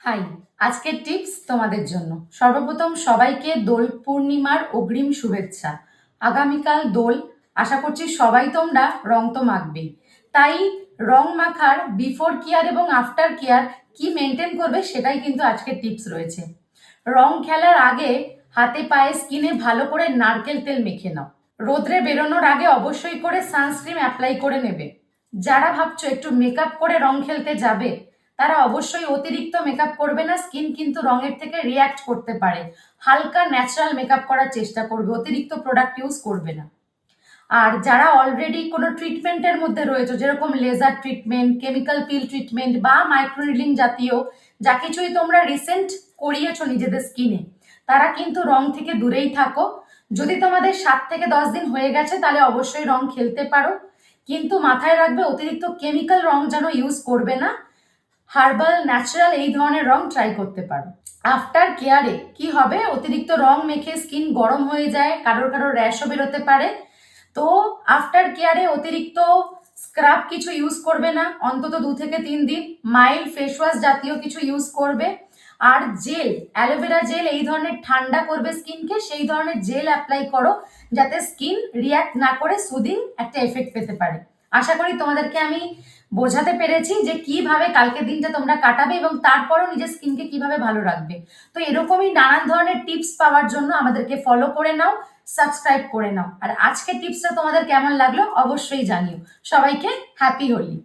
High, আজকের tips তোমাদের জন্য। সর্বপ্রথম সবাইকে দোল পূর্ণিমার অগ্রিম শুভেচ্ছা। আগামীকাল দোল, আশা করছি সবাই তোমরা রং তো মাখবেই। তাই রং মাখার বিফোর কেয়ার এবং আফটার কেয়ার কি মেনটেন করবে সেটাই কিন্তু আজকের টিপস রয়েছে। রং খেলার আগে হাতে পায়ে স্কিনে ভালো করে নারকেল তেল মেখে নাও। রোদ্রে বেরোনোর আগে অবশ্যই করে সানস্ক্রিন অ্যাপ্লাই করে নেবে। যারা ভাবছো একটু মেকআপ করে রং খেলতে যাবে, তারা অবশ্যই অতিরিক্ত মেকআপ করবে না, স্কিন কিন্তু রঙের থেকে রিয়াক্ট করতে পারে। হালকা ন্যাচারাল মেকআপ করার চেষ্টা করবে, অতিরিক্ত প্রোডাক্ট ইউজ করবে না। আর যারা অলরেডি কোনো ট্রিটমেন্টের মধ্যে রয়েছে, যেরকম laser treatment, chemical peel treatment বা মাইক্রোনিডলিং জাতীয় যা কিছুই তোমরা রিসেন্ট করিয়েছো নিজেদের স্কিনে, তারা কিন্তু রং থেকে দূরেই থাকো। যদি তোমাদের 7 থেকে 10 দিন হয়ে গেছে তাহলে অবশ্যই রং খেলতে পারো, কিন্তু মাথায় রাখবে অতিরিক্ত কেমিক্যাল রং যেন ইউজ করবে না। হার্বাল ন্যাচারাল এই ধরনের রং ট্রাই করতে পারো। আফটার কেয়ারে কি হবে, অতিরিক্ত রং মেখে স্কিন গরম হয়ে যায়, কারোর কারোর র্যাশও বেরোতে পারে। তো আফটার কেয়ারে অতিরিক্ত স্ক্রাব কিছু ইউজ করবে না, অন্তত 2 থেকে 3 দিন মাইল্ড ফেস ওয়াশ জাতীয় কিছু ইউজ করবে। আর জেল, অ্যালোভেরা জেল এই ধরনের ঠান্ডা করবে স্কিনকে, সেই ধরনের জেল অ্যাপ্লাই করো যাতে স্কিন রিয়াক্ট না করে সুদিং একটা এফেক্ট পেতে পারে। আশা করি তোমাদেরকে আমি বোঝাতে পেরেছি যে কিভাবে কালকের দিনটা তোমরা কাটাবে এবং তারপরও নিজের স্কিনকে কিভাবে ভালো রাখবে। তো এরকমই নানান ধরনের টিপস পাওয়ার জন্য আমাদেরকে ফলো করে নাও, সাবস্ক্রাইব করে নাও। আর আজকের টিপসটা তোমাদের কেমন লাগলো অবশ্যই জানিও। সবাইকে হ্যাপি হোলি।